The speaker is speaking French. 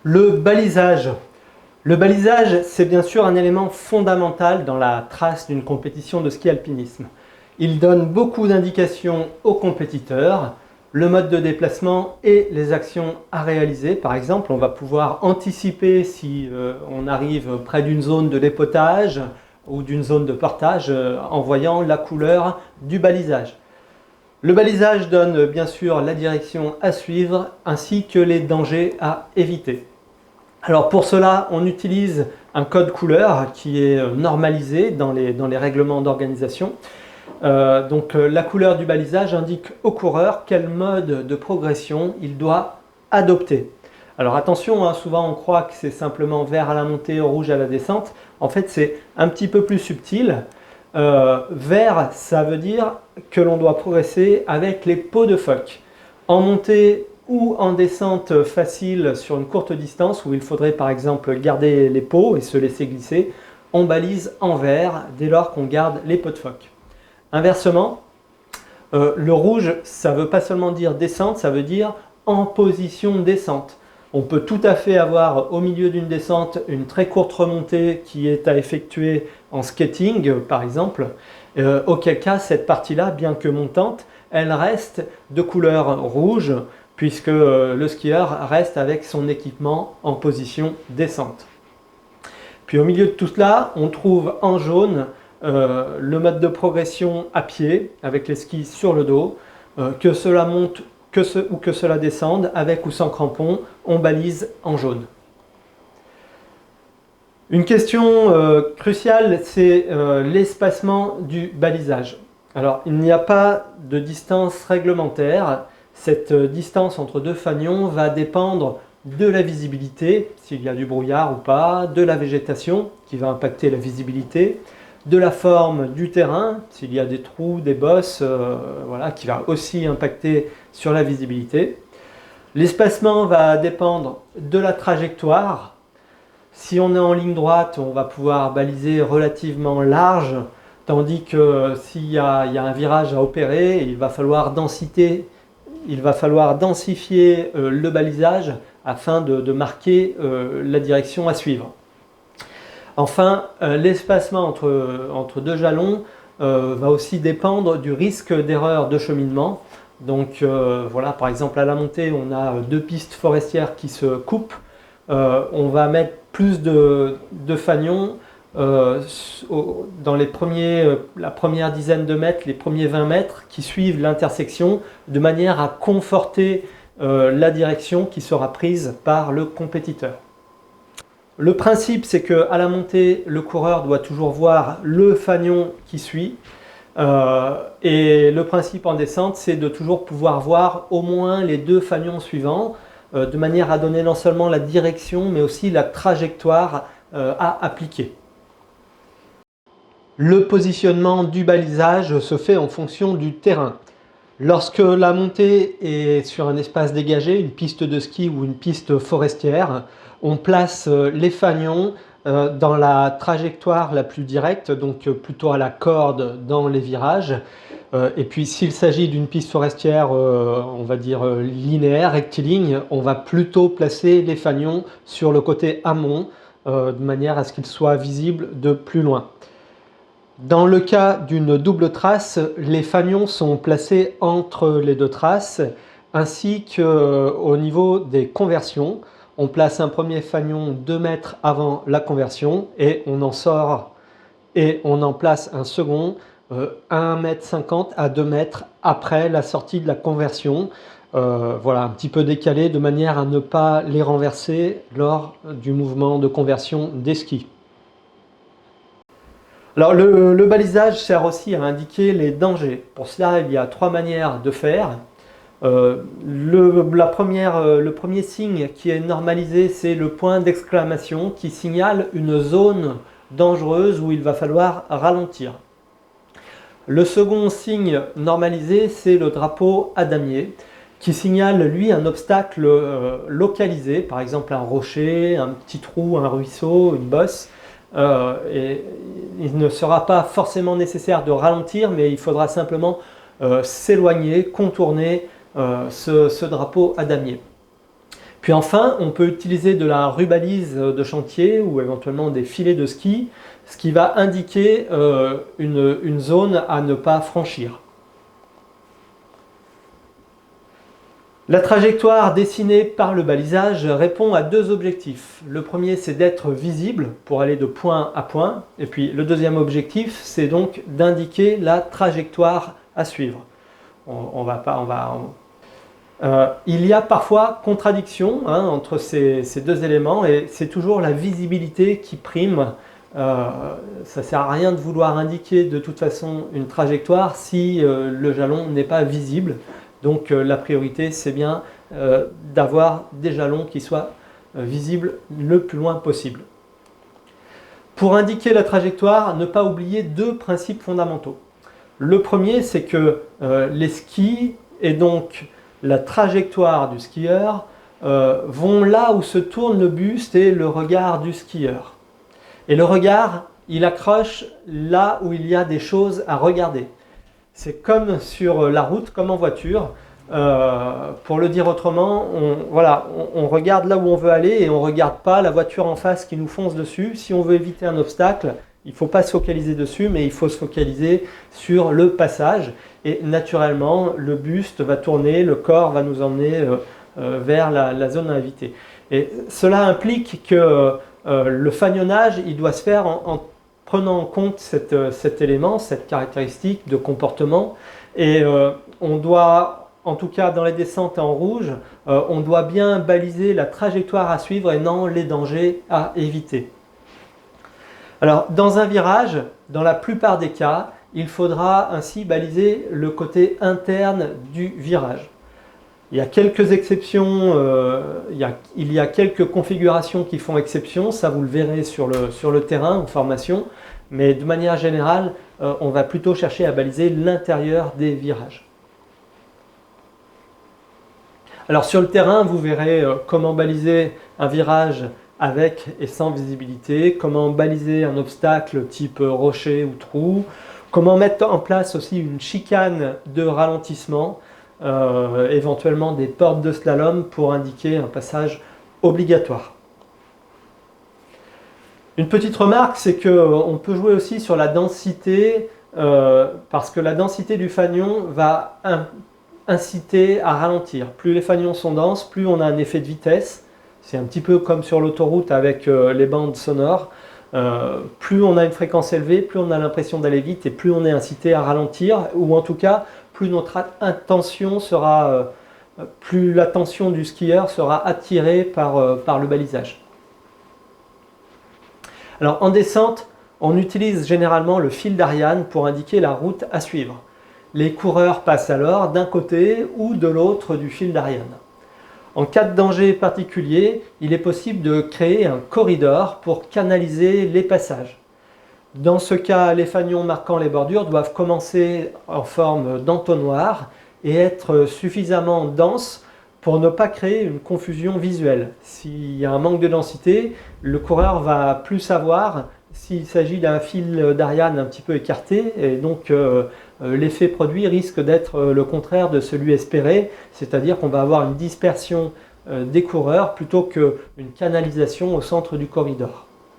Le balisage. Le balisage, c'est bien sûr un élément fondamental dans la trace d'une compétition de ski alpinisme. Il donne beaucoup d'indications aux compétiteurs, le mode de déplacement et les actions à réaliser. Par exemple, on va pouvoir anticiper si on arrive près d'une zone de dépotage ou d'une zone de portage en voyant la couleur du balisage. Le balisage donne bien sûr la direction à suivre ainsi que les dangers à éviter. Alors pour cela, on utilise un code couleur qui est normalisé dans les règlements d'organisation. La couleur du balisage indique au coureur quel mode de progression il doit adopter. Alors attention, souvent on croit que c'est simplement vert à la montée, rouge à la descente. En fait, c'est un petit peu plus subtil. Vert, ça veut dire que l'on doit progresser avec les pots de phoque. En montée ou en descente facile sur une courte distance où il faudrait par exemple garder les pots et se laisser glisser, on balise en vert dès lors qu'on garde les pots de phoque. Inversement, le rouge, ça ne veut pas seulement dire descente, ça veut dire en position descente. On peut tout à fait avoir au milieu d'une descente une très courte remontée qui est à effectuer en skating par exemple, auquel cas cette partie-là, bien que montante, elle reste de couleur rouge puisque le skieur reste avec son équipement en position descente. Puis au milieu de tout cela, on trouve en jaune le mode de progression à pied avec les skis sur le dos, que cela monte ou que cela descende, avec ou sans crampons, on balise en jaune. Une question cruciale, c'est l'espacement du balisage. Alors, il n'y a pas de distance réglementaire. Cette distance entre deux fanions va dépendre de la visibilité, s'il y a du brouillard ou pas, de la végétation qui va impacter la visibilité, de la forme du terrain, s'il y a des trous, des bosses, qui va aussi impacter sur la visibilité. L'espacement va dépendre de la trajectoire. Si on est en ligne droite, on va pouvoir baliser relativement large, tandis que s'il y a un virage à opérer, il va falloir densifier le balisage afin de marquer la direction à suivre. Enfin, l'espacement entre deux jalons va aussi dépendre du risque d'erreur de cheminement. Donc par exemple à la montée, on a deux pistes forestières qui se coupent. On va mettre plus de fanions dans la première dizaine de mètres, les premiers 20 mètres qui suivent l'intersection, de manière à conforter la direction qui sera prise par le compétiteur. Le principe, c'est qu'à la montée, le coureur doit toujours voir le fanion qui suit. Et le principe en descente, c'est de toujours pouvoir voir au moins les deux fanions suivants, de manière à donner non seulement la direction, mais aussi la trajectoire à appliquer. Le positionnement du balisage se fait en fonction du terrain. Lorsque la montée est sur un espace dégagé, une piste de ski ou une piste forestière, on place les fanions dans la trajectoire la plus directe, donc plutôt à la corde dans les virages. Et puis s'il s'agit d'une piste forestière, on va dire linéaire, rectiligne, on va plutôt placer les fanions sur le côté amont, de manière à ce qu'ils soient visibles de plus loin. Dans le cas d'une double trace, les fanions sont placés entre les deux traces, ainsi qu'au niveau des conversions. On place un premier fanion 2 mètres avant la conversion et on en sort et on en place un second 1,50 m à 2 mètres après la sortie de la conversion. Un petit peu décalé de manière à ne pas les renverser lors du mouvement de conversion des skis. Alors le balisage sert aussi à indiquer les dangers. Pour cela, il y a 3 manières de faire. Le premier signe qui est normalisé, c'est le point d'exclamation qui signale une zone dangereuse où il va falloir ralentir. Le second signe normalisé, c'est le drapeau à damier qui signale lui un obstacle localisé, par exemple un rocher, un petit trou, un ruisseau, une bosse. Et il ne sera pas forcément nécessaire de ralentir, mais il faudra simplement s'éloigner, contourner ce drapeau à damier. Puis enfin, on peut utiliser de la rubalise de chantier ou éventuellement des filets de ski, ce qui va indiquer une zone à ne pas franchir. La trajectoire dessinée par le balisage répond à deux objectifs. Le premier, c'est d'être visible pour aller de point à point. Et puis le deuxième objectif, c'est donc d'indiquer la trajectoire à suivre. Il y a parfois contradiction entre ces deux éléments et c'est toujours la visibilité qui prime. Ça ne sert à rien de vouloir indiquer de toute façon une trajectoire si le jalon n'est pas visible. Donc la priorité, c'est bien d'avoir des jalons qui soient visibles le plus loin possible. Pour indiquer la trajectoire, ne pas oublier deux principes fondamentaux. Le premier, c'est que les skis et donc la trajectoire du skieur vont là où se tourne le buste et le regard du skieur. Et le regard, il accroche là où il y a des choses à regarder. C'est comme sur la route, comme en voiture. Pour le dire autrement, on regarde là où on veut aller et on ne regarde pas la voiture en face qui nous fonce dessus. Si on veut éviter un obstacle, il ne faut pas se focaliser dessus, mais il faut se focaliser sur le passage. Et naturellement, le buste va tourner, le corps va nous emmener vers la zone à éviter. Et cela implique que le fagnonnage, il doit se faire en prenant en compte cet élément, cette caractéristique de comportement. Et on doit, en tout cas dans les descentes en rouge, on doit bien baliser la trajectoire à suivre et non les dangers à éviter. Alors, dans un virage, dans la plupart des cas, il faudra ainsi baliser le côté interne du virage. Il y a quelques exceptions, il y a quelques configurations qui font exception, ça vous le verrez sur le terrain en formation, mais de manière générale, on va plutôt chercher à baliser l'intérieur des virages. Alors sur le terrain, vous verrez comment baliser un virage avec et sans visibilité, comment baliser un obstacle type rocher ou trou, comment mettre en place aussi une chicane de ralentissement, éventuellement des portes de slalom pour indiquer un passage obligatoire. Une petite remarque, c'est qu'on peut jouer aussi sur la densité, parce que la densité du fanion va inciter à ralentir. Plus les fanions sont denses, plus on a un effet de vitesse. C'est un petit peu comme sur l'autoroute avec les bandes sonores. Plus on a une fréquence élevée, plus on a l'impression d'aller vite et plus on est incité à ralentir, ou en tout cas, plus notre attention sera, plus l'attention du skieur sera attirée par le balisage. Alors en descente, on utilise généralement le fil d'Ariane pour indiquer la route à suivre. Les coureurs passent alors d'un côté ou de l'autre du fil d'Ariane. En cas de danger particulier, il est possible de créer un corridor pour canaliser les passages. Dans ce cas, les fanions marquant les bordures doivent commencer en forme d'entonnoir et être suffisamment denses pour ne pas créer une confusion visuelle. S'il y a un manque de densité, le coureur va plus savoir s'il s'agit d'un fil d'Ariane un petit peu écarté, et donc l'effet produit risque d'être le contraire de celui espéré, c'est-à-dire qu'on va avoir une dispersion des coureurs plutôt qu'une canalisation au centre du corridor.